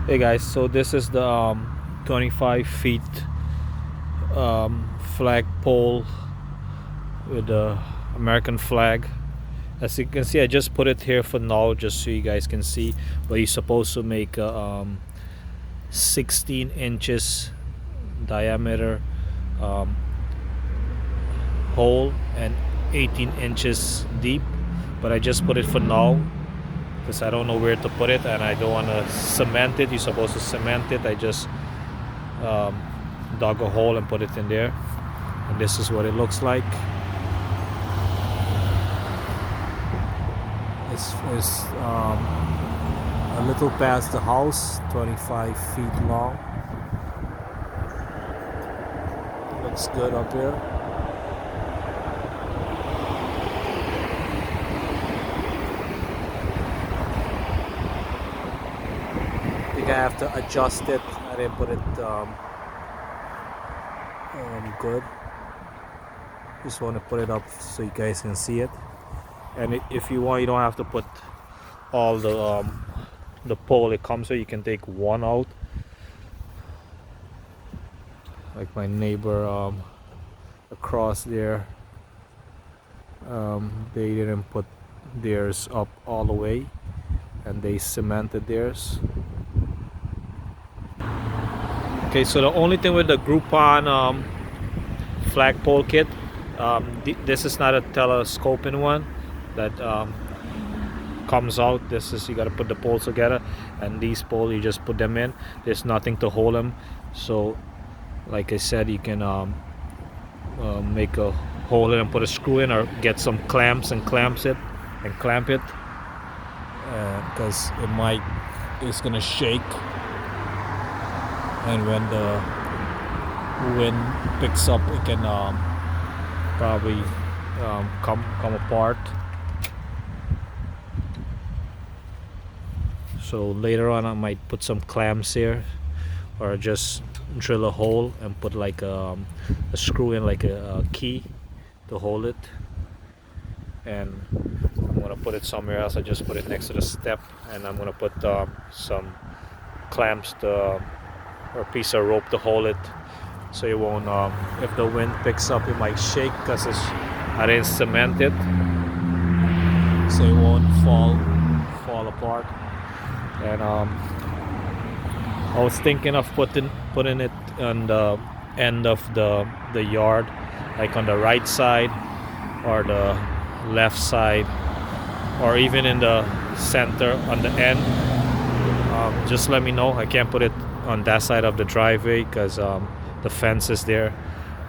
Hey guys, so this is the 25 feet flagpole with the American flag. As you can see, I just put it here for now just so you guys can see, but you're supposed to make a 16 inches diameter um, hole and 18 inches deep, but I just put it for now because I don't know where to put it and I don't want to cement it. You're supposed to cement it. I just dug a hole and put it in there, and this is what it looks like. It's a little past the house, 25 feet long. Looks good up here. I think I have to adjust it. I didn't put it good. Just want to put it up so you guys can see it. And if you want, you don't have to put all the pole it comes with. You can take one out, like my neighbor across there. They didn't put theirs up all the way, and they cemented theirs. Okay, so the only thing with the Groupon flagpole kit, this is not a telescoping one that comes out. This is, you got to put the poles together, and these poles you just put them in. There's nothing to hold them, so like I said, you can make a hole in and put a screw in, or get some clamps and clamp it, because it's gonna shake, and when the wind picks up, it can probably come apart. So later on I might put some clamps here, or just drill a hole and put like a screw in, like a key to hold it. And I'm gonna put it somewhere else. I just put it next to the step, and I'm gonna put some clamps or a piece of rope to hold it, so it won't if the wind picks up, it might shake, because I didn't cement it, so it won't fall apart. And I was thinking of putting it on the end of the yard, like on the right side or the left side, or even in the center on the end. Just let me know. I can't put it on that side of the driveway because the fence is there,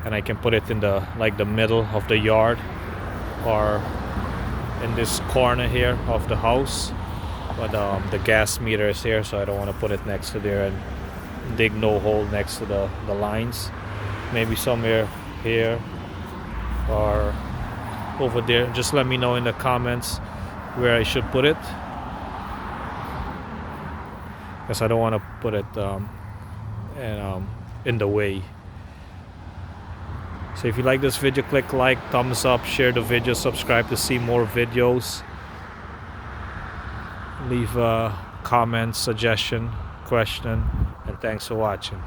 and I can put it in the middle of the yard, or in this corner here of the house. But the gas meter is here, so I don't want to put it next to there and dig no hole next to the lines. Maybe somewhere here or over there. Just let me know in the comments where I should put it, because I don't want to put it in the way. So if you like this video, click like, thumbs up, share the video, subscribe to see more videos. Leave a comment, suggestion, question, and thanks for watching.